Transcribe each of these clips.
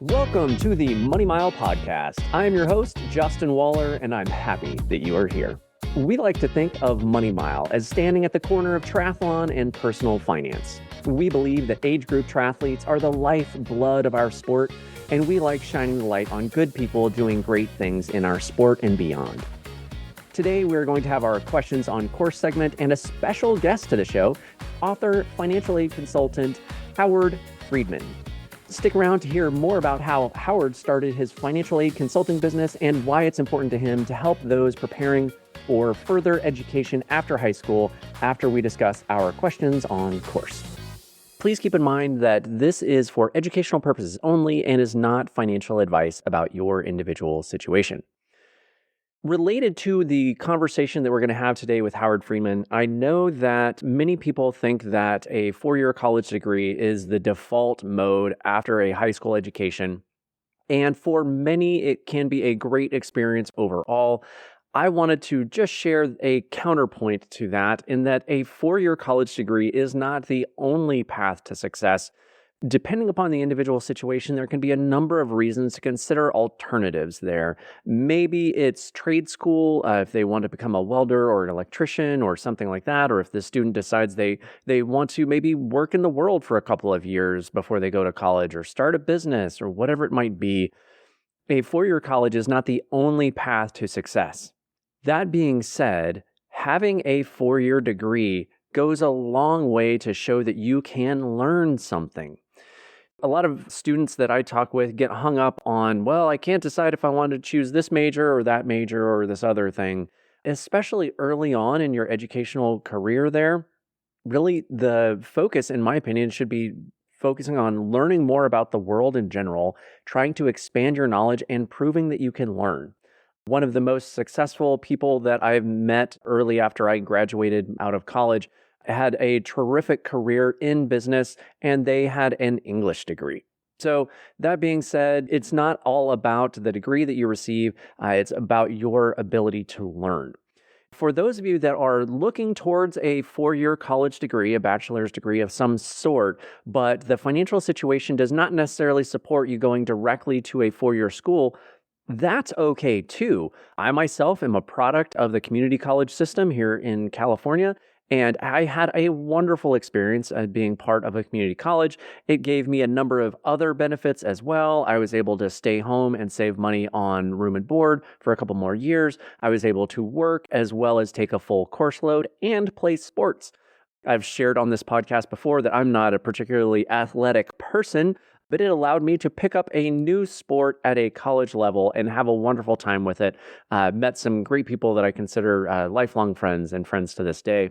Welcome to the Money Mile Podcast. I'm your host, Justin Waller, and I'm happy that you are here. We like to think of Money Mile as standing at the corner of triathlon and personal finance. We believe that age group triathletes are the lifeblood of our sport, and we like shining the light on good people doing great things in our sport and beyond. Today, we're going to have our questions on course segment and a special guest to the show, author, financial aid consultant, Howard Freedman. Stick around to hear more about how Howard started his financial aid consulting business and why it's important to him to help those preparing for further education after high school after we discuss our questions on course. Please keep in mind that this is for educational purposes only and is not financial advice about your individual situation. Related to the conversation that we're going to have today with Howard Freedman, I know that many people think that a four-year college degree is the default mode after a high school education. And for many, it can be a great experience overall. I wanted to just share a counterpoint to that in that a four-year college degree is not the only path to success. Depending upon the individual situation, there can be a number of reasons to consider alternatives there. Maybe it's trade school if they want to become a welder or an electrician or something like that, or if the student decides they want to maybe work in the world for a couple of years before they go to college or start a business or whatever it might be. A four-year college is not the only path to success. That being said, having a four-year degree goes a long way to show that you can learn something. A lot of students that I talk with get hung up on, well, I can't decide if I want to choose this major or that major or this other thing. Especially early on in your educational career there, really the focus, in my opinion, should be focusing on learning more about the world in general, trying to expand your knowledge and proving that you can learn. One of the most successful people that I've met early after I graduated out of college had a terrific career in business, and they had an English degree. So that being said, it's not all about the degree that you receive. It's about your ability to learn. For those of you that are looking towards a four-year college degree, a bachelor's degree of some sort, but the financial situation does not necessarily support you going directly to a four-year school, that's okay too. I myself am a product of the community college system here in California, and I had a wonderful experience being part of a community college. It gave me a number of other benefits as well. I was able to stay home and save money on room and board for a couple more years. I was able to work as well as take a full course load and play sports. I've shared on this podcast before that I'm not a particularly athletic person, but it allowed me to pick up a new sport at a college level and have a wonderful time with it. Met some great people that I consider lifelong friends and friends to this day.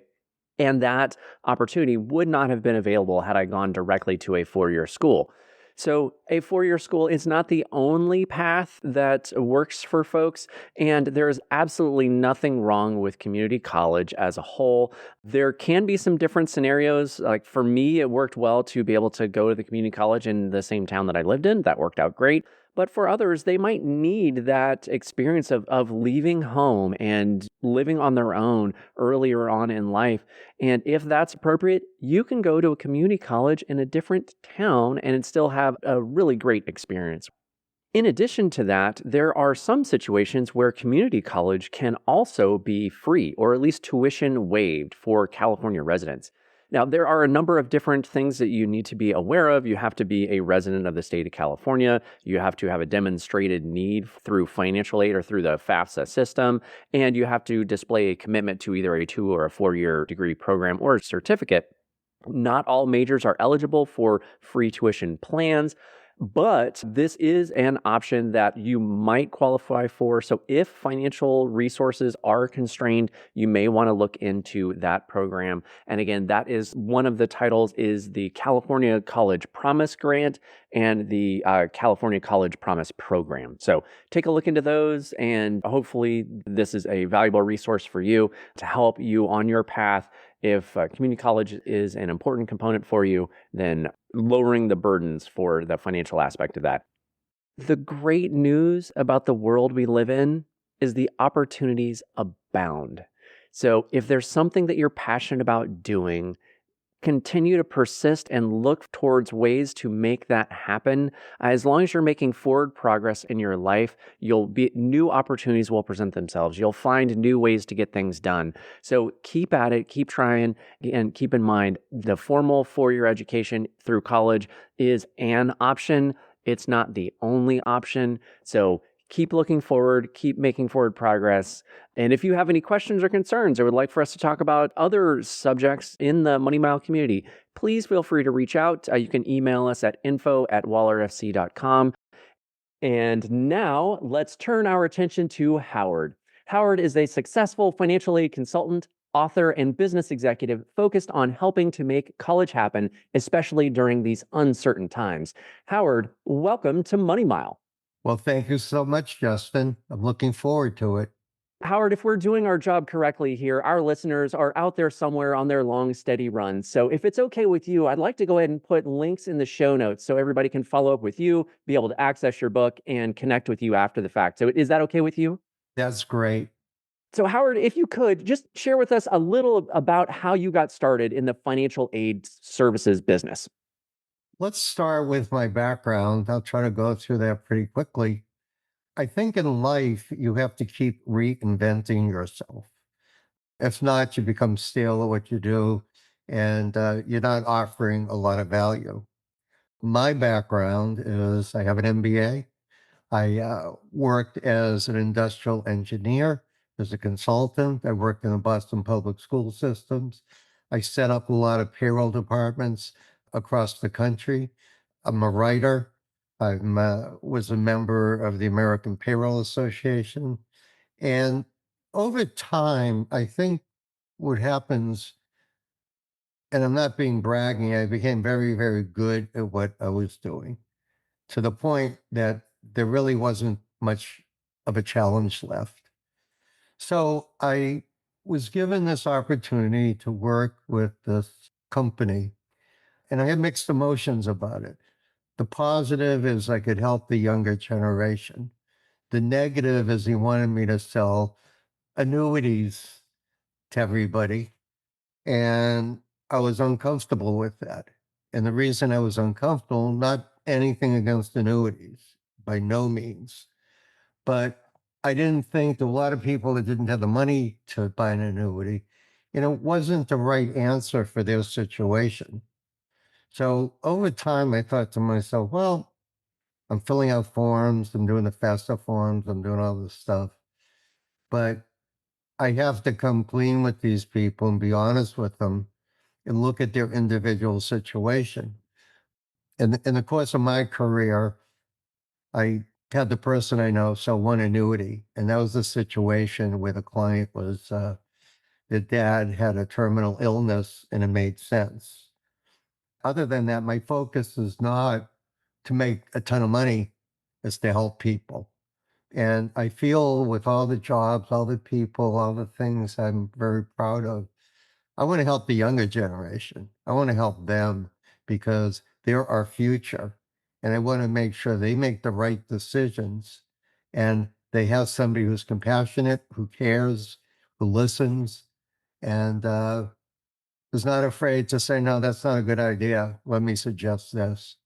And that opportunity would not have been available had I gone directly to a four-year school. So a four-year school is not the only path that works for folks, and there is absolutely nothing wrong with community college as a whole. There can be some different scenarios. Like for me, it worked well to be able to go to the community college in the same town that I lived in. That worked out great. But for others, they might need that experience of leaving home and living on their own earlier on in life. And if that's appropriate, you can go to a community college in a different town and still have a really great experience. In addition to that, there are some situations where community college can also be free, or at least tuition waived for California residents. Now, there are a number of different things that you need to be aware of. You have to be a resident of the state of California. You have to have a demonstrated need through financial aid or through the FAFSA system. And you have to display a commitment to either a 2 or a 4-year degree program or a certificate. Not all majors are eligible for free tuition plans, but this is an option that you might qualify for. So if financial resources are constrained, you may want to look into that program. And again, that is one of the titles is the California College Promise Grant and the California College Promise Program. So take a look into those, and hopefully this is a valuable resource for you to help you on your path. If community college is an important component for you, then lowering the burdens for the financial aspect of that. The great news about the world we live in is the opportunities abound. So if there's something that you're passionate about doing, continue to persist and look towards ways to make that happen. As long as you're making forward progress in your life, new opportunities will present themselves. You'll find new ways to get things done. So keep at it, keep trying, and keep in mind the formal four-year education through college is an option. It's not the only option. So keep looking forward, keep making forward progress. And if you have any questions or concerns or would like for us to talk about other subjects in the Money Mile community, please feel free to reach out. You can email us at info@wallerfc.com. And now let's turn our attention to Howard. Howard is a successful financial aid consultant, author, and business executive focused on helping to make college happen, especially during these uncertain times. Howard, welcome to Money Mile. Well, thank you so much, Justin. I'm looking forward to it. Howard, if we're doing our job correctly here, our listeners are out there somewhere on their long, steady run. So if it's okay with you, I'd like to go ahead and put links in the show notes so everybody can follow up with you, be able to access your book, and connect with you after the fact. So is that okay with you? That's great. So Howard, if you could, just share with us a little about how you got started in the financial aid services business. Let's start with my background. I'll try to go through that pretty quickly. I think in life, you have to keep reinventing yourself. If not, you become stale at what you do and you're not offering a lot of value. My background is I have an MBA. I worked as an industrial engineer, as a consultant. I worked in the Boston public school systems. I set up a lot of payroll departments across the country. I'm a writer. I was a member of the American Payroll Association. And over time, I think what happens, and I'm not being bragging, I became very, very good at what I was doing, to the point that there really wasn't much of a challenge left. So I was given this opportunity to work with this company, and I had mixed emotions about it. The positive is I could help the younger generation. The negative is he wanted me to sell annuities to everybody, and I was uncomfortable with that. And the reason I was uncomfortable, not anything against annuities, by no means, but I didn't think a lot of people that didn't have the money to buy an annuity, it wasn't the right answer for their situation. So over time, I thought to myself, well, I'm filling out forms, I'm doing the FAFSA forms, I'm doing all this stuff, but I have to come clean with these people and be honest with them and look at their individual situation. In the course of my career, I had the person I know sell one annuity, and that was the situation where the client was, the dad had a terminal illness, and it made sense. Other than that, my focus is not to make a ton of money, it's to help people. And I feel with all the jobs, all the people, all the things I'm very proud of, I want to help the younger generation. I want to help them because they're our future. And I want to make sure they make the right decisions and they have somebody who's compassionate, who cares, who listens, and is not afraid to say, no, that's not a good idea. Let me suggest this.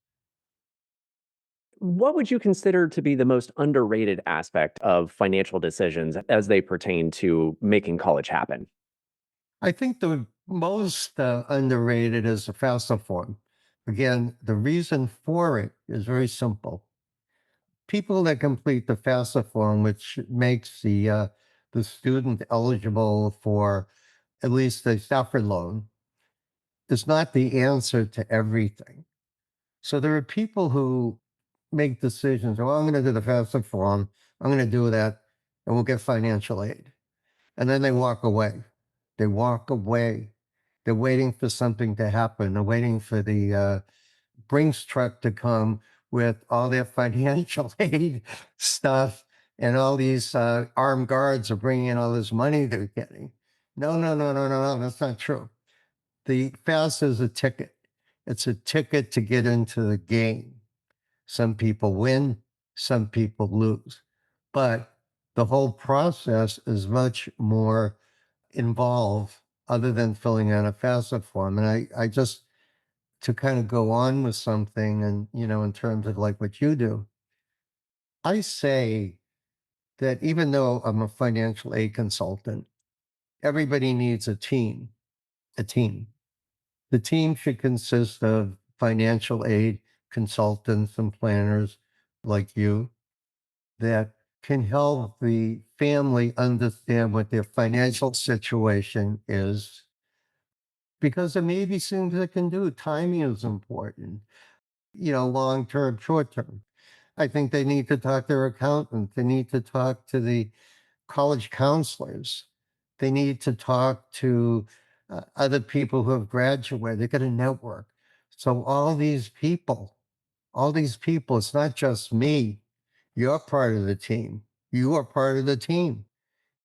What would you consider to be the most underrated aspect of financial decisions as they pertain to making college happen? I think the most underrated is the FAFSA form. Again, the reason for it is very simple. People that complete the FAFSA form, which makes the student eligible for at least a Stafford loan, is not the answer to everything. So there are people who make decisions. Well, I'm going to do the FAFSA form. I'm going to do that, and we'll get financial aid. And then they walk away. They walk away. They're waiting for something to happen. They're waiting for the Brinks truck to come with all their financial aid stuff, and all these armed guards are bringing in all this money they're getting. No, no, no, no, no, no, that's not true. The FAFSA is a ticket. It's a ticket to get into the game. Some people win, some people lose. But the whole process is much more involved other than filling out a FAFSA form. And I just, to kind of go on with something and, in terms of like what you do, I say that even though I'm a financial aid consultant, everybody needs a team. The team should consist of financial aid consultants and planners like you that can help the family understand what their financial situation is, because there may be things they can do. Timing is important, long term, short term. I think they need to talk to their accountant. They need to talk to the college counselors. They need to talk to other people who have graduated. They got a network. So all these people, it's not just me. You're part of the team. You are part of the team.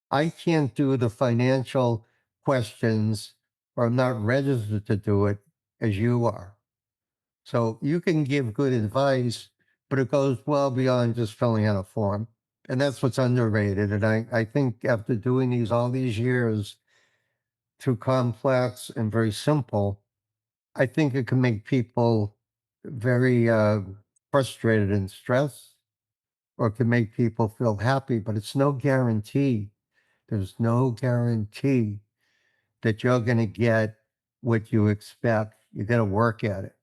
I can't do the financial questions, or I'm not registered to do it as you are. So you can give good advice, but it goes well beyond just filling out a form. And that's what's underrated. And I think after doing all these years through complex and very simple, I think it can make people very frustrated and stressed, or it can make people feel happy, but it's no guarantee. There's no guarantee that you're going to get what you expect. You got to work at it.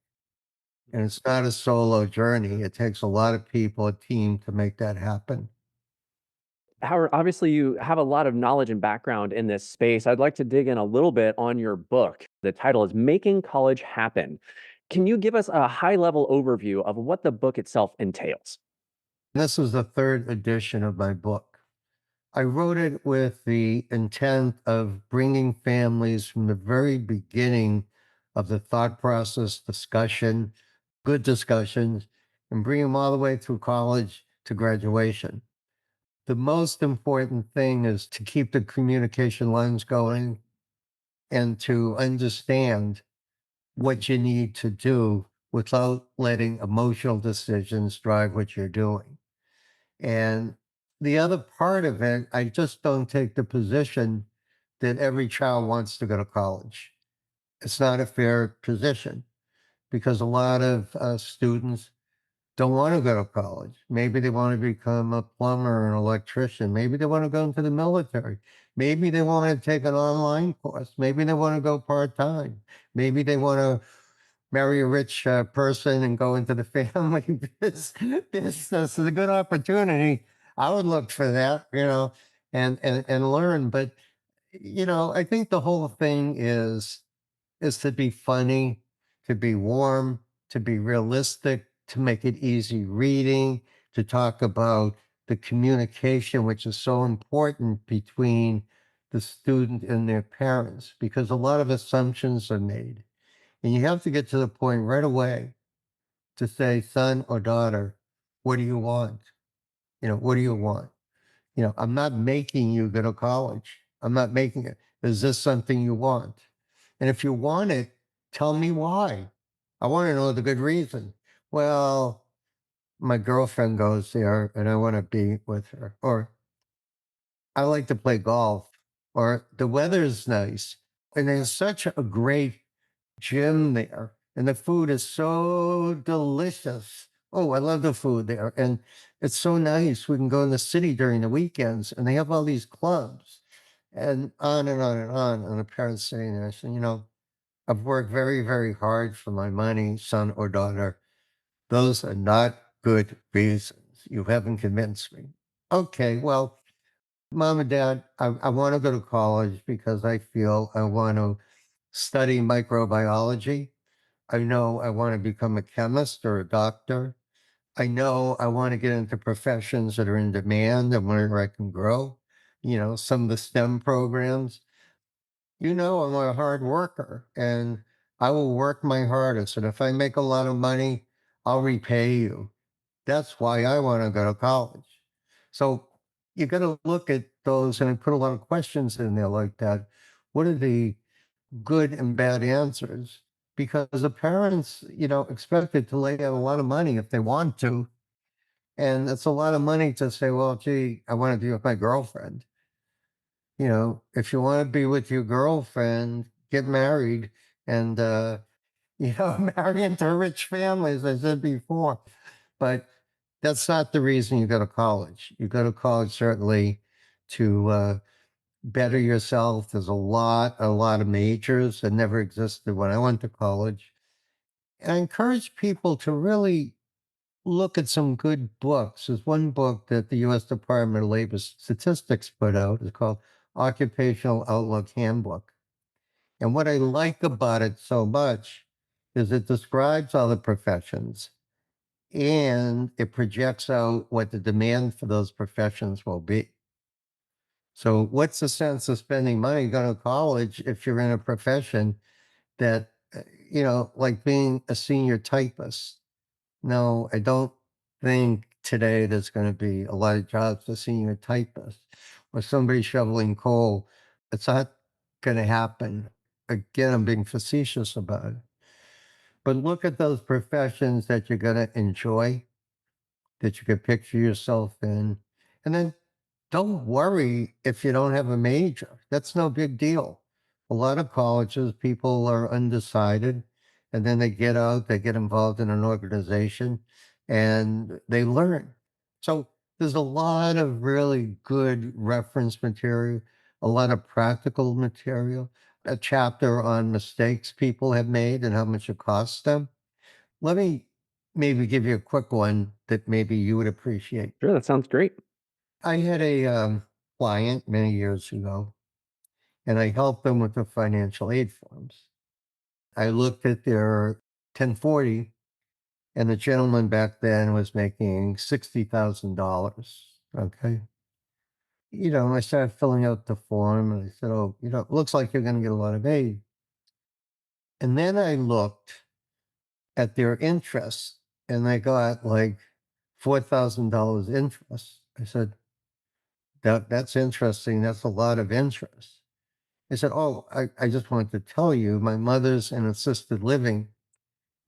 And it's not a solo journey. It takes a lot of people, a team to make that happen. Howard, obviously, you have a lot of knowledge and background in this space. I'd like to dig in a little bit on your book. The title is Making College Happen. Can you give us a high level overview of what the book itself entails? This is the third edition of my book. I wrote it with the intent of bringing families from the very beginning of the thought process, discussion, good discussions, and bring them all the way through college to graduation. The most important thing is to keep the communication lines going and to understand what you need to do without letting emotional decisions drive what you're doing. And the other part of it, I just don't take the position that every child wants to go to college. It's not a fair position, because a lot of students don't want to go to college. Maybe they want to become a plumber or an electrician. Maybe they want to go into the military. Maybe they want to take an online course. Maybe they want to go part time. Maybe they want to marry a rich person and go into the family business. Is a good opportunity. I would look for that, and learn. But I think the whole thing is to be funny, to be warm, to be realistic, to make it easy reading, to talk about the communication, which is so important between the student and their parents, because a lot of assumptions are made. And you have to get to the point right away to say, son or daughter, what do you want? What do you want? I'm not making you go to college. I'm not making it. Is this something you want? And if you want it, tell me why. I want to know the good reason. Well, my girlfriend goes there and I want to be with her. Or I like to play golf. Or the weather's nice. And there's such a great gym there. And the food is so delicious. Oh, I love the food there. And it's so nice. We can go in the city during the weekends and they have all these clubs and on and on and on. And the parents saying this, and I've worked very, very hard for my money, son or daughter. Those are not good reasons. You haven't convinced me. Okay, well, mom and dad, I want to go to college because I feel I want to study microbiology. I know I want to become a chemist or a doctor. I know I want to get into professions that are in demand and where I can grow. Some of the STEM programs. I'm a hard worker and I will work my hardest. And if I make a lot of money, I'll repay you. That's why I want to go to college. So you got to look at those, and I put a lot of questions in there like that. What are the good and bad answers? Because the parents, expected to lay out a lot of money if they want to. And it's a lot of money to say, well, gee, I want to be with my girlfriend. If you want to be with your girlfriend, get married and, marry into a rich family, as I said before. But that's not the reason you go to college. You go to college certainly to better yourself. There's a lot of majors that never existed when I went to college. And I encourage people to really look at some good books. There's one book that the U.S. Department of Labor Statistics put out. It's called Occupational Outlook Handbook. And what I like about it so much is it describes all the professions and it projects out what the demand for those professions will be. So, what's the sense of spending money going to college if you're in a profession that, like being a senior typist? No, I don't think today there's going to be a lot of jobs for senior typists or somebody shoveling coal. It's not going to happen. Again, I'm being facetious about it. But look at those professions that you're going to enjoy, that you could picture yourself in. And then don't worry if you don't have a major. That's no big deal. A lot of colleges, people are undecided, and then they get out, they get involved in an organization, and they learn. So there's a lot of really good reference material, a lot of practical material, a chapter on mistakes people have made and how much it costs them. Let me maybe give you a quick one that maybe you would appreciate. Sure, that sounds great. I had a client many years ago, and I helped them with the financial aid forms. I looked at their 1040, and the gentleman back then was making $60,000. Okay. I started filling out the form, and I said, "Oh, it looks like you're going to get a lot of aid." And then I looked at their interest, and they got like $4,000 interest. I said, that's interesting. That's a lot of interest. I said, "Oh, I just wanted to tell you, my mother's in assisted living.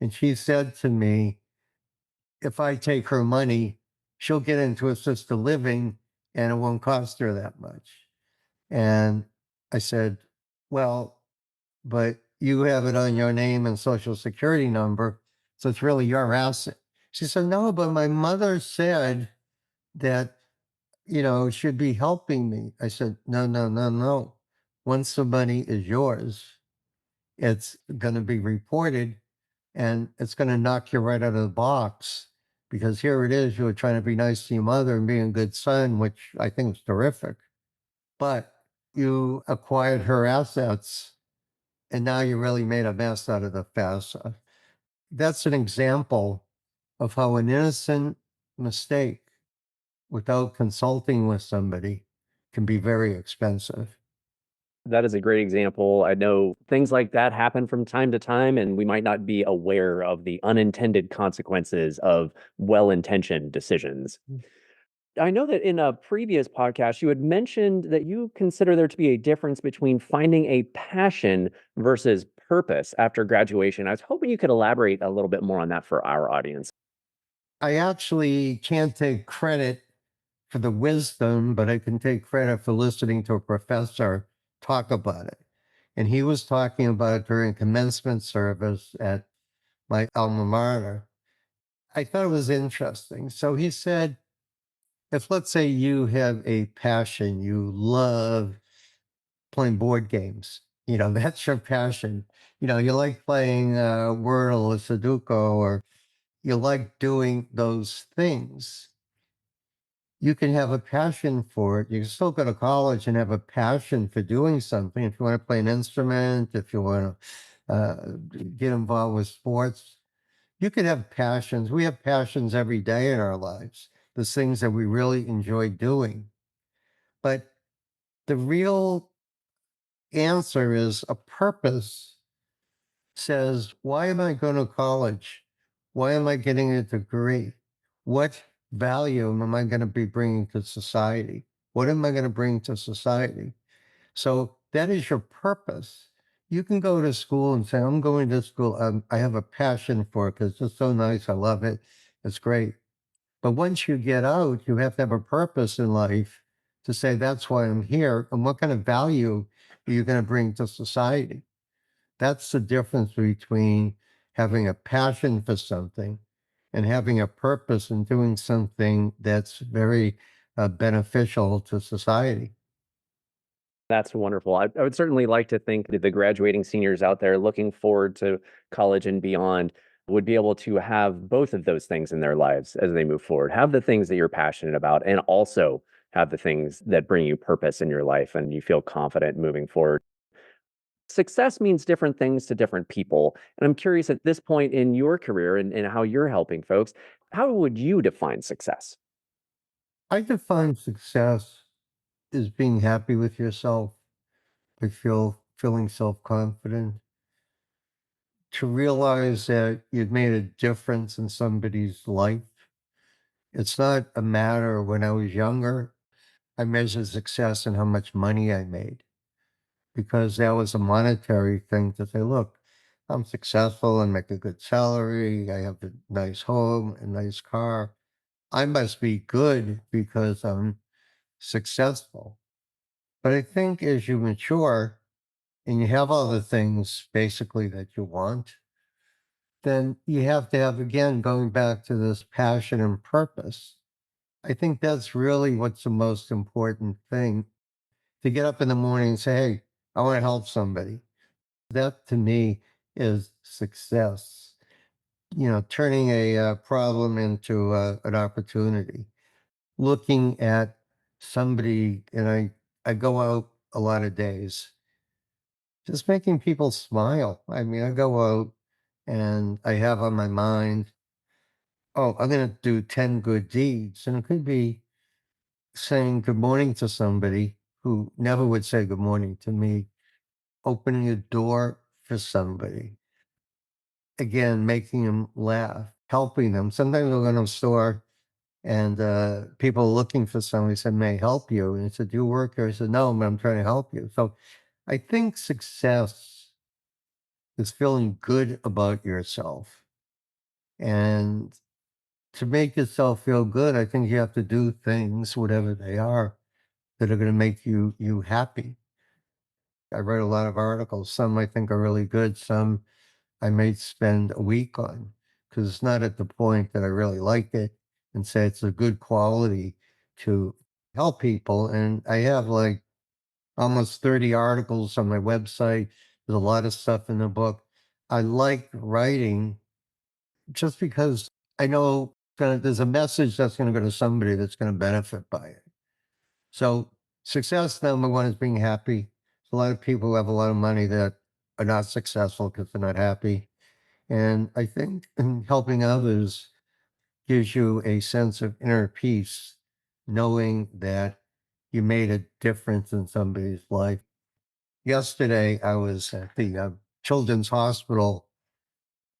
And she said to me, if I take her money, she'll get into assisted living and it won't cost her that much." And I said, "Well, but you have it on your name and social security number. So it's really your asset." She said, "No, but my mother said that, she'd be helping me." I said, "No, no, no, no. Once the money is yours, it's going to be reported and it's going to knock you right out of the box because here it is. You were trying to be nice to your mother and being a good son, which I think is terrific. But you acquired her assets and now you really made a mess out of the FAFSA." That's an example of how an innocent mistake without consulting with somebody can be very expensive. That is a great example. I know things like that happen from time to time, and we might not be aware of the unintended consequences of well-intentioned decisions. I know that in a previous podcast, you had mentioned that you consider there to be a difference between finding a passion versus purpose after graduation. I was hoping you could elaborate a little bit more on that for our audience. I actually can't take credit for the wisdom, but I can take credit for listening to a professor talk about it. And he was talking about it during commencement service at my alma mater. I thought it was interesting. So he said, if let's say you have a passion, you love playing board games, that's your passion. You like playing Wordle or Sudoku, or you like doing those things. You can have a passion for it. You can still go to college and have a passion for doing something. If you want to play an instrument, if you want to get involved with sports, you can have passions. We have passions every day in our lives. There's things that we really enjoy doing. But the real answer is a purpose says, why am I going to college? Why am I getting a degree? What value am I going to be bringing to society? What am I going to bring to society? So that is your purpose. You can go to school and say, I'm going to school. I have a passion for it because it's so nice. I love it. It's great. But once you get out, you have to have a purpose in life to say, that's why I'm here. And what kind of value are you going to bring to society? That's the difference between having a passion for something and having a purpose and doing something that's very beneficial to society. That's wonderful. I would certainly like to think that the graduating seniors out there looking forward to college and beyond would be able to have both of those things in their lives as they move forward. Have the things that you're passionate about and also have the things that bring you purpose in your life and you feel confident moving forward. Success means different things to different people. And I'm curious at this point in your career and how you're helping folks, how would you define success? I define success as being happy with yourself, feeling self-confident, to realize that you've made a difference in somebody's life. It's not a matter. When I was younger, I measured success in how much money I made, because that was a monetary thing to say, look, I'm successful and make a good salary. I have a nice home, a nice car. I must be good because I'm successful. But I think as you mature and you have all the things basically that you want, then you have to have, again, going back to this passion and purpose. I think that's really what's the most important thing, to get up in the morning and say, hey, I want to help somebody. That to me is success. Turning a problem into an opportunity, looking at somebody, and I go out a lot of days, just making people smile. I mean, I go out and I have on my mind, oh, I'm going to do 10 good deeds. And it could be saying good morning to somebody who never would say good morning to me, opening a door for somebody, again, making them laugh, helping them. Sometimes I'll go to a store and people are looking for somebody, said, may I help you? And I said, do you work here? I said, no, but I'm trying to help you. So I think success is feeling good about yourself. And to make yourself feel good, I think you have to do things, whatever they are, that are going to make you happy. I read a lot of articles. Some I think are really good. Some I may spend a week on, because it's not at the point that I really like it and say it's a good quality to help people. And I have like almost 30 articles on my website. There's a lot of stuff in the book. I like writing just because I know there's a message that's going to go to somebody that's going to benefit by it. So success, number one, is being happy. A lot of people who have a lot of money that are not successful because they're not happy. And I think helping others gives you a sense of inner peace, knowing that you made a difference in somebody's life. Yesterday, I was at the Children's Hospital.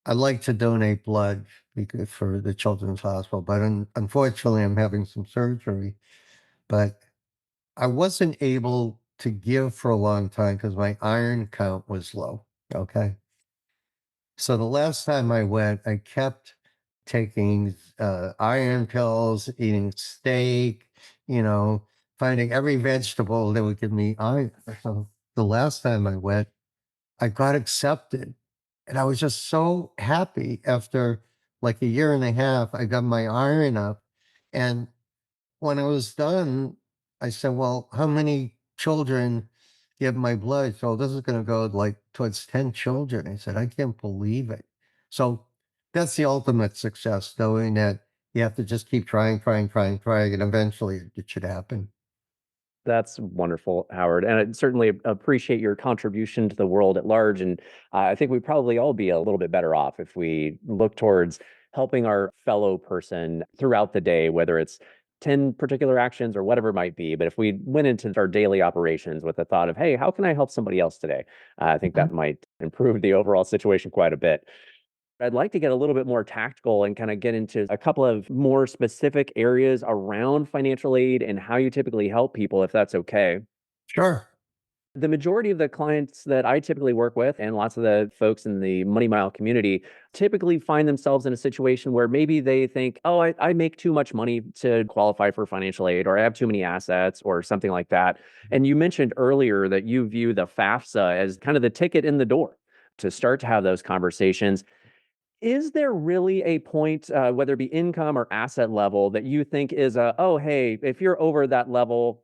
I like to donate blood for the Children's Hospital, but unfortunately, I'm having some surgery. But I wasn't able to give for a long time because my iron count was low. Okay. So the last time I went, I kept taking iron pills, eating steak, you know, finding every vegetable that would give me iron. So the last time I went, I got accepted. And I was just so happy. After like a year and a half, I got my iron up. And when I was done, I said, well, how many children give my blood? So this is going to go like towards 10 children. I said, I can't believe it. So that's the ultimate success, knowing that you have to just keep trying, and eventually it should happen. That's wonderful, Howard. And I certainly appreciate your contribution to the world at large. And I think we'd probably all be a little bit better off if we look towards helping our fellow person throughout the day, whether it's 10 particular actions or whatever it might be. But if we went into our daily operations with the thought of, hey, how can I help somebody else today? I think Mhm. that might improve the overall situation quite a bit. I'd like to get a little bit more tactical and kind of get into a couple of more specific areas around financial aid and how you typically help people, if that's okay. Sure. The majority of the clients that I typically work with and lots of the folks in the Money Mile community typically find themselves in a situation where maybe they think, oh, I make too much money to qualify for financial aid, or I have too many assets, or something like that. And you mentioned earlier that you view the FAFSA as kind of the ticket in the door to start to have those conversations. Is there really a point, whether it be income or asset level, that you think is oh, hey, if you're over that level,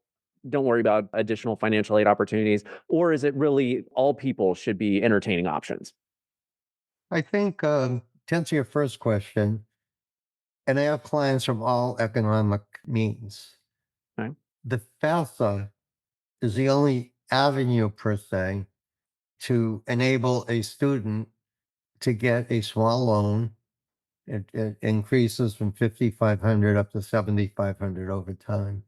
don't worry about additional financial aid opportunities? Or is it really all people should be entertaining options? I think to answer your first question, and I have clients from all economic means, Okay. the FAFSA is the only avenue per se to enable a student to get a small loan. It increases from 5,500 up to 7,500 over time.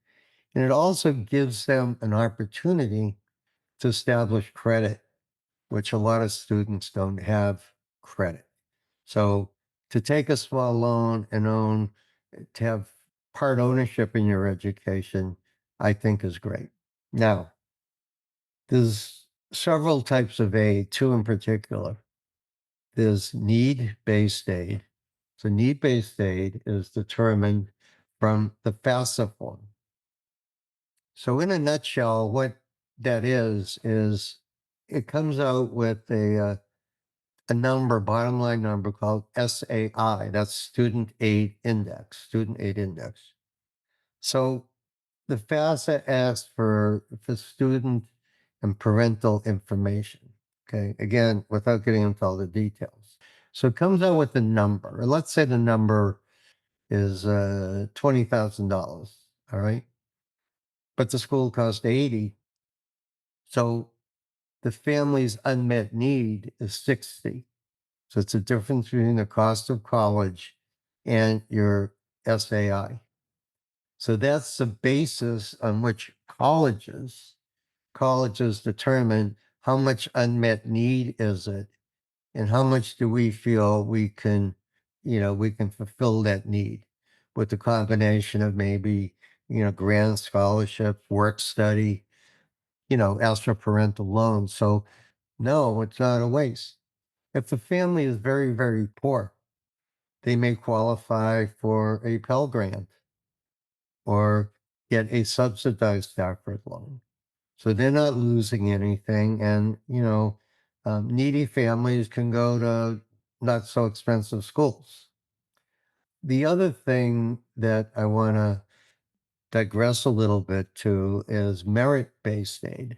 And it also gives them an opportunity to establish credit, which a lot of students don't have credit. So to take a small loan and to have part ownership in your education, I think is great. Now, there's several types of aid, two in particular. There's need-based aid. So need-based aid is determined from the FAFSA form. So in a nutshell, what that is it comes out with a number, bottom line number called SAI. That's Student Aid Index, Student Aid Index. So the FAFSA asks for student and parental information. Okay, again, without getting into all the details. So it comes out with a number. Let's say the number is $20,000. All right, but the school cost 80. So the family's unmet need is 60. So it's a difference between the cost of college and your SAI. So that's the basis on which colleges determine how much unmet need is it and how much do we feel we can fulfill that need with the combination of maybe, grant scholarships, work study, extra parental loans. So no, it's not a waste. If the family is very, very poor, they may qualify for a Pell Grant or get a subsidized Stafford loan. So they're not losing anything. And, needy families can go to not so expensive schools. The other thing that I want to digress a little bit to is merit based aid.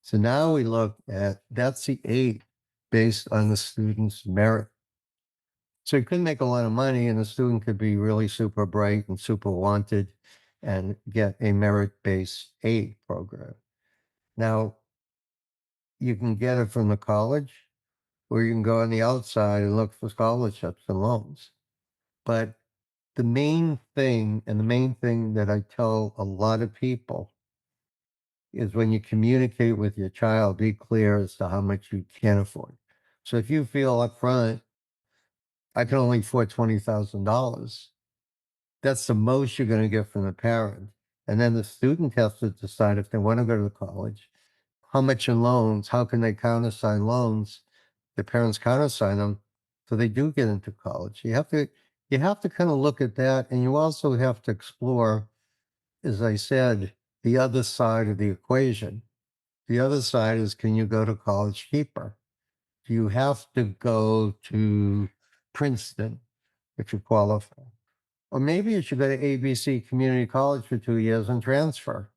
So now we look at that's the aid based on the student's merit. So you could make a lot of money, and the student could be really super bright and super wanted and get a merit based aid program. Now, you can get it from the college, or you can go on the outside and look for scholarships and loans. But the main thing that I tell a lot of people is when you communicate with your child, be clear as to how much you can afford. So if you feel up front, I can only afford $20,000, that's the most you're going to get from the parent. And then the student has to decide if they want to go to college, how much in loans, how can they countersign loans? The parents countersign them so they do get into college. You have to kind of look at that, and you also have to explore, as I said, the other side of the equation. The other side is, can you go to college cheaper? Do you have to go to Princeton if you qualify? Or maybe you should go to ABC Community College for 2 years and transfer.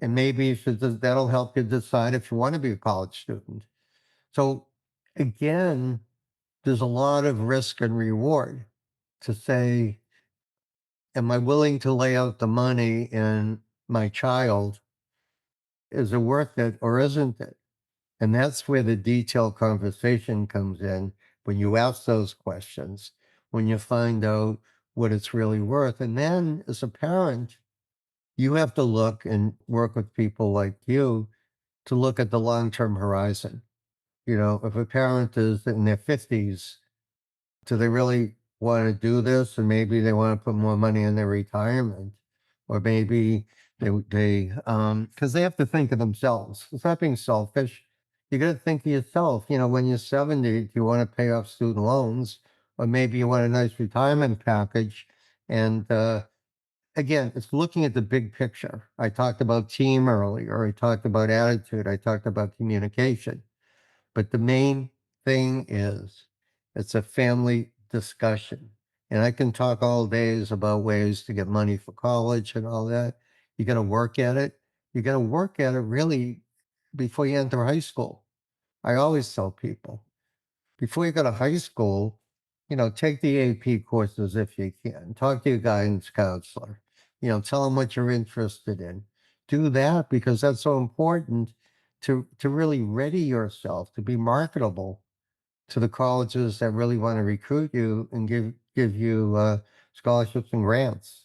And maybe that'll help you decide if you want to be a college student. So again, there's a lot of risk and reward to say, am I willing to lay out the money in my child? Is it worth it or isn't it? And that's where the detailed conversation comes in when you ask those questions, when you find out what it's really worth. And then as a parent, you have to look and work with people like you to look at the long term horizon. If a parent is in their 50s, do they really want to do this? And maybe they want to put more money in their retirement. Or maybe Because they have to think of themselves. It's not being selfish. You got to think of yourself. When you're 70, do you want to pay off student loans, or maybe you want a nice retirement package? And again, it's looking at the big picture. I talked about team earlier. I talked about attitude. I talked about communication. But the main thing is it's a family discussion. And I can talk all days about ways to get money for college and all that. You got to work at it. You got to work at it really before you enter high school. I always tell people before you go to high school, take the AP courses if you can. Talk to your guidance counselor. Tell them what you're interested in. Do that because that's so important to really ready yourself to be marketable to the colleges that really want to recruit you and give you scholarships and grants.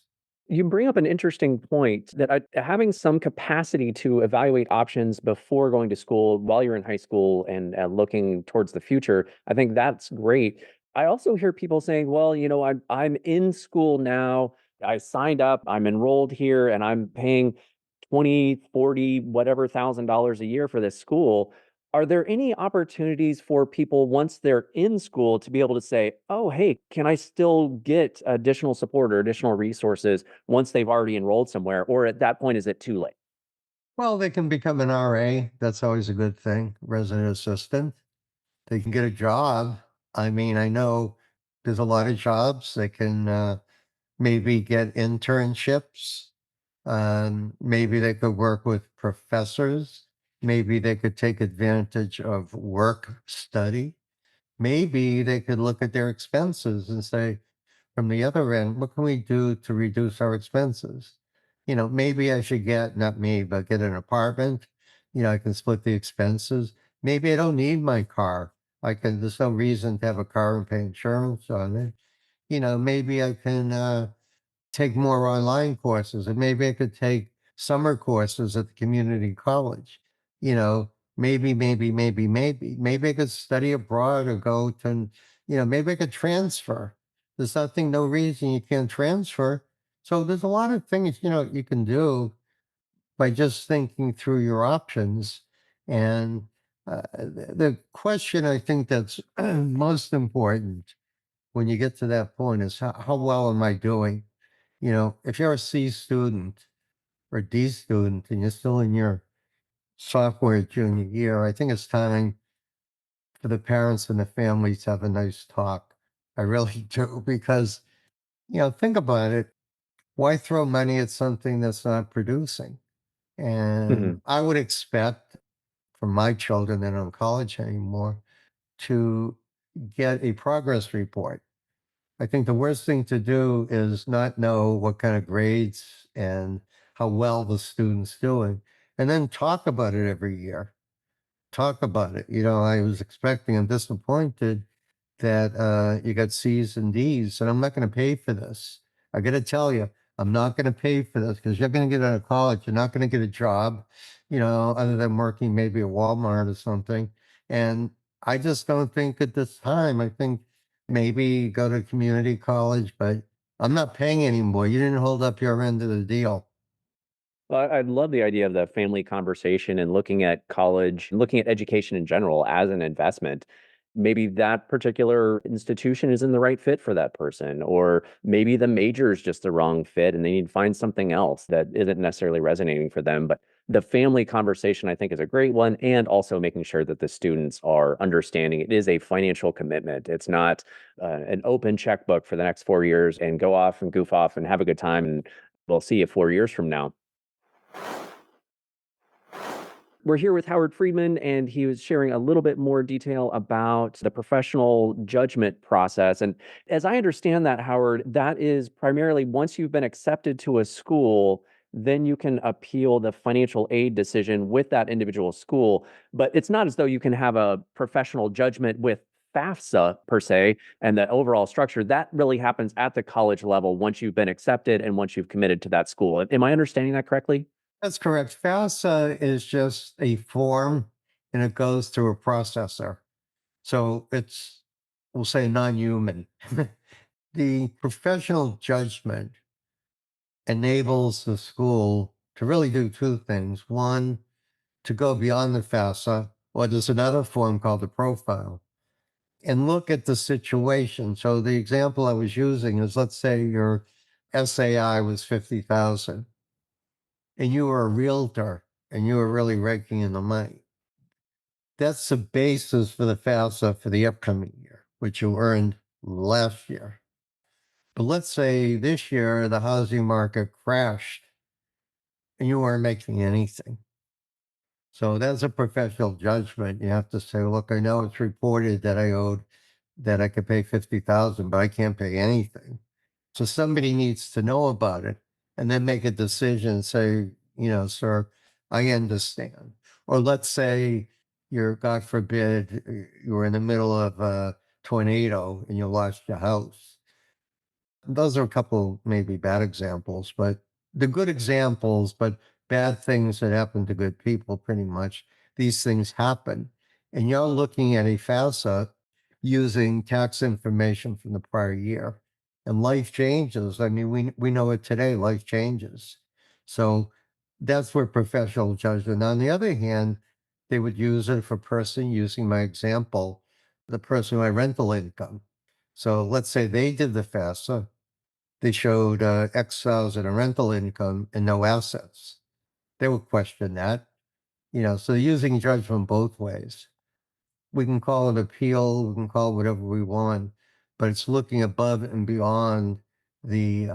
You bring up an interesting point that having some capacity to evaluate options before going to school while you're in high school and looking towards the future, I think that's great. I also hear people saying, well, I'm in school now. I signed up, I'm enrolled here, and I'm paying 20, 40, whatever $1,000 a year for this school. Are there any opportunities for people once they're in school to be able to say, oh, hey, can I still get additional support or additional resources once they've already enrolled somewhere? Or at that point, is it too late? Well, they can become an RA. That's always a good thing. Resident assistant. They can get a job. I mean, I know there's a lot of jobs. They can maybe get internships. Maybe they could work with professors. Maybe they could take advantage of work study. Maybe they could look at their expenses and say, from the other end, what can we do to reduce our expenses? Maybe I should get, not me, but get an apartment. I can split the expenses. Maybe I don't need my car. There's no reason to have a car and pay insurance on it. Maybe I can take more online courses, and maybe I could take summer courses at the community college. Maybe I could study abroad or go to, maybe I could transfer. There's nothing, no reason you can't transfer. So there's a lot of things, you can do by just thinking through your options. And the question I think that's most important when you get to that point is how well am I doing? If you're a C student or a D student and you're still in your sophomore, junior year, I think it's time for the parents and the families to have a nice talk. I really do, because, think about it. Why throw money at something that's not producing? And Mhm. I would expect from my children that are in college anymore to get a progress report. I think the worst thing to do is not know what kind of grades and how well the student's doing, and then talk about it every year. Talk about it. I was expecting, I'm disappointed that you got C's and D's, and I'm not going to pay for this. I got to tell you, I'm not going to pay for this because you're going to get out of college. You're not going to get a job, other than working maybe at Walmart or something. And I just don't think at this time, I think maybe go to community college, but I'm not paying anymore. You didn't hold up your end of the deal. Well, I love the idea of the family conversation and looking at college, looking at education in general as an investment. Maybe that particular institution isn't the right fit for that person, or maybe the major is just the wrong fit and they need to find something else that isn't necessarily resonating for them. But the family conversation, I think, is a great one. And also making sure that the students are understanding it is a financial commitment. It's not an open checkbook for the next 4 years and go off and goof off and have a good time. And we'll see you 4 years from now. We're here with Howard Freedman, and he was sharing a little bit more detail about the professional judgment process. And as I understand that, Howard, that is primarily once you've been accepted to a school, then you can appeal the financial aid decision with that individual school. But it's not as though you can have a professional judgment with FAFSA per se and the overall structure. That really happens at the college level once you've been accepted and once you've committed to that school. Am I understanding that correctly? That's correct. FAFSA is just a form and it goes through a processor. So it's, we'll say, non-human. The professional judgment enables the school to really do two things. One, to go beyond the FAFSA, or there's another form called the profile, and look at the situation. So the example I was using is, let's say your SAI was 50,000 and you were a realtor and you were really raking in the money. That's the basis for the FAFSA for the upcoming year, which you earned last year. But let's say this year the housing market crashed and you weren't making anything. So that's a professional judgment. You have to say, look, I know it's reported that I could pay 50,000, but I can't pay anything. So somebody needs to know about it and then make a decision and say, sir, I understand. Or let's say you're, God forbid, you were in the middle of a tornado and you lost your house. Those are a couple maybe bad examples, but the good examples, but bad things that happen to good people, pretty much. These things happen. And you're looking at a FAFSA using tax information from the prior year. And life changes. I mean, we know it today, life changes. So that's where professional judgment. On the other hand, they would use it if a person, using my example, the person who had rental income. So let's say they did the FAFSA, they showed X thousand in rental income and no assets. They would question that, so using judgment both ways. We can call it appeal, we can call it whatever we want, but it's looking above and beyond the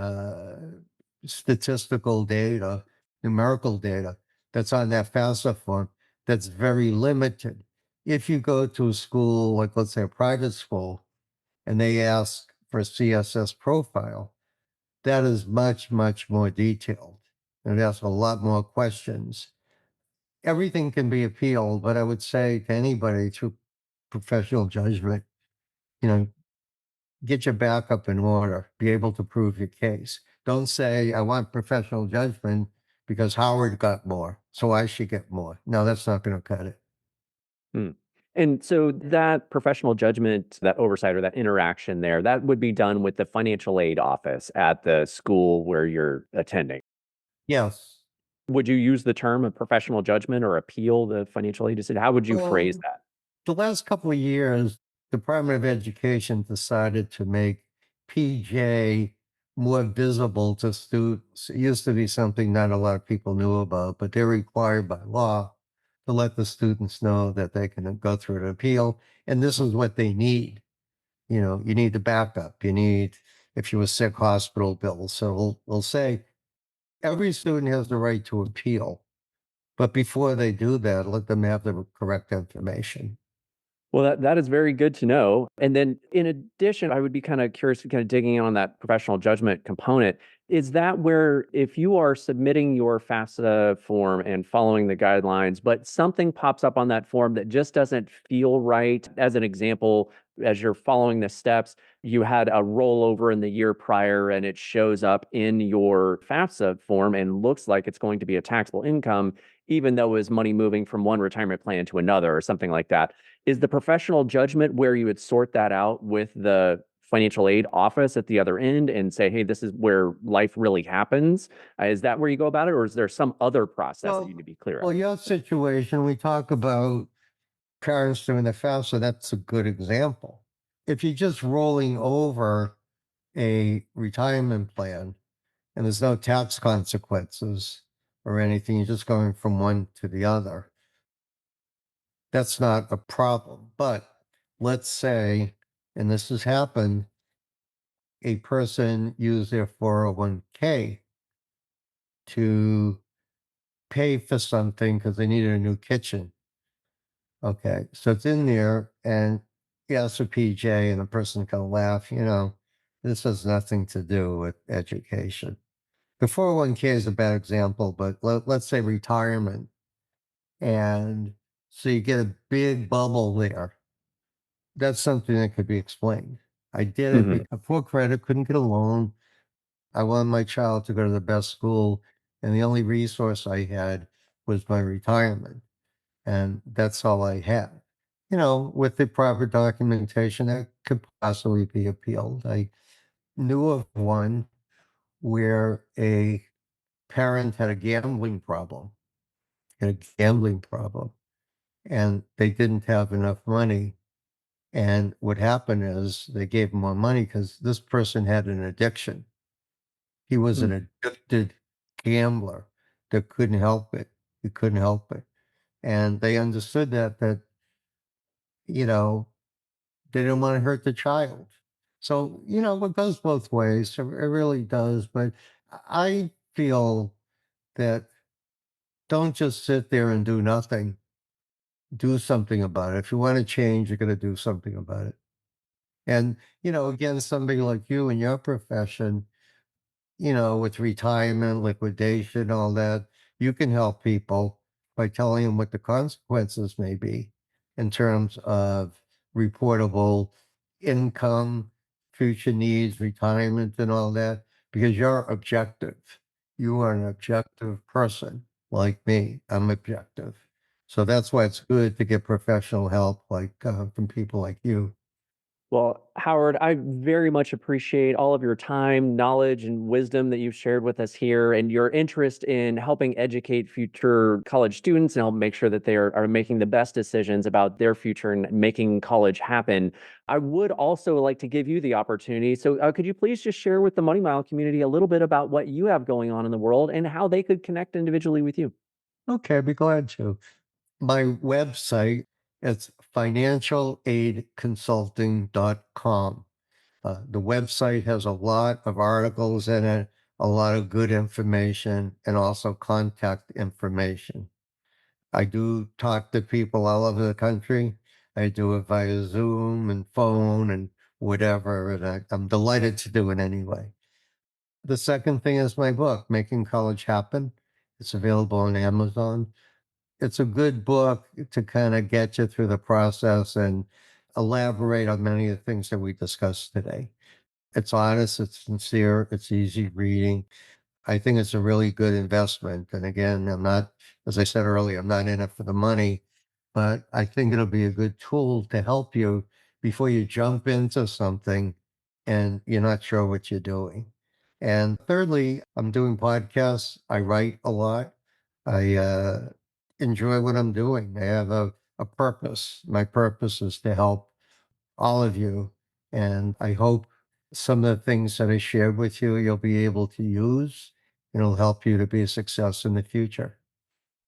statistical data, numerical data that's on that FAFSA form that's very limited. If you go to a school, like let's say a private school, and they ask for a CSS profile, that is much, much more detailed. And it asks a lot more questions. Everything can be appealed, but I would say to anybody through professional judgment, you know, get your backup in order, be able to prove your case. Don't say, I want professional judgment because Howard got more, so I should get more. No, that's not going to cut it. Hmm. And so that professional judgment, that oversight or that interaction there, that would be done with the financial aid office at the school where you're attending. Yes. Would you use the term of professional judgment or appeal the financial aid decision? How would you phrase Well, that? the last couple of years, Department of Education decided to make PJ more visible to students. It used to be something not a lot of people knew about, but they're required by law to let the students know that they can go through an appeal. And this is what they need. You need the backup. You need, if you were sick, hospital bills. So we'll say every student has the right to appeal. But before they do that, let them have the correct information. Well, that is very good to know. And then in addition, I would be kind of curious, kind of digging in on that professional judgment component. Is that where if you are submitting your FAFSA form and following the guidelines, but something pops up on that form that just doesn't feel right? As an example, as you're following the steps, you had a rollover in the year prior and it shows up in your FAFSA form and looks like it's going to be a taxable income, even though it's money moving from one retirement plan to another or something like that. Is the professional judgment where you would sort that out with the financial aid office at the other end and say, hey, this is where life really happens? Is that where you go about it? Or is there some other process that you Well, need to be clear well, of? your situation, we talk about parents doing the FAFSA, that's a good example. If you're just rolling over a retirement plan and there's no tax consequences or anything, you're just going from one to the other, that's not a problem. But let's say, and this has happened, a person used their 401k to pay for something because they needed a new kitchen. Okay, so it's in there, and yes, a PJ, and the person can laugh. This has nothing to do with education. The 401k is a bad example, but let's say retirement. And so you get a big bubble there. That's something that could be explained. I did it Mhm. because poor credit, couldn't get a loan. I wanted my child to go to the best school, and the only resource I had was my retirement. And that's all I had. With the proper documentation, that could possibly be appealed. I knew of one where a parent had a gambling problem, and they didn't have enough money. And what happened is they gave him more money because this person had an addiction. He was Mm. an addicted gambler that couldn't help it. He couldn't help it. And they understood that, you know, they didn't want to hurt the child. So, it goes both ways. It really does. But I feel that don't just sit there and do nothing. Do something about it. If you want to change, you're going to do something about it. And, again, somebody like you in your profession, with retirement, liquidation, all that, you can help people by telling them what the consequences may be in terms of reportable income, future needs, retirement, and all that, because you're objective. You are an objective person like me. I'm objective. So that's why it's good to get professional help from people like you. Well, Howard, I very much appreciate all of your time, knowledge, and wisdom that you've shared with us here, and your interest in helping educate future college students and help make sure that they are making the best decisions about their future and making college happen. I would also like to give you the opportunity. So, could you please just share with the Money Mile community a little bit about what you have going on in the world and how they could connect individually with you? Okay, I'd be glad to. My website, it's financialaidconsulting.com. The website has a lot of articles in it, a lot of good information, and also contact information. I do talk to people all over the country. I do it via Zoom and phone and whatever, and I'm delighted to do it anyway. The second thing is my book, Making College Happen. It's available on Amazon. It's a good book to kind of get you through the process and elaborate on many of the things that we discussed today. It's honest, it's sincere, it's easy reading. I think it's a really good investment. And again, I'm not, as I said earlier, I'm not in it for the money, but I think it'll be a good tool to help you before you jump into something and you're not sure what you're doing. And thirdly, I'm doing podcasts. I write a lot. I enjoy what I'm doing. I have a purpose. My purpose is to help all of you. And I hope some of the things that I shared with you, you'll be able to use. It'll help you to be a success in the future.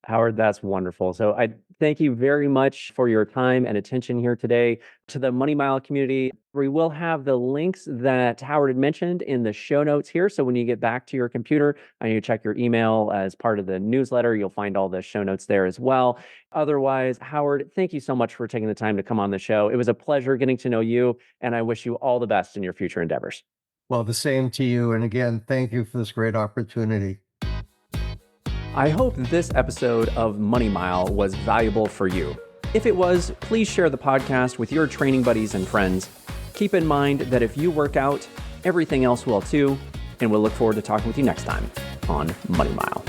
Howard, that's wonderful. So I thank you very much for your time and attention here today. To the Money Mile community, we will have the links that Howard had mentioned in the show notes here. So when you get back to your computer and you check your email as part of the newsletter, you'll find all the show notes there as well. Otherwise, Howard, thank you so much for taking the time to come on the show. It was a pleasure getting to know you, and I wish you all the best in your future endeavors. Well, the same to you. And again, thank you for this great opportunity. I hope this episode of Money Mile was valuable for you. If it was, please share the podcast with your training buddies and friends. Keep in mind that if you work out, everything else will too, and we'll look forward to talking with you next time on Money Mile.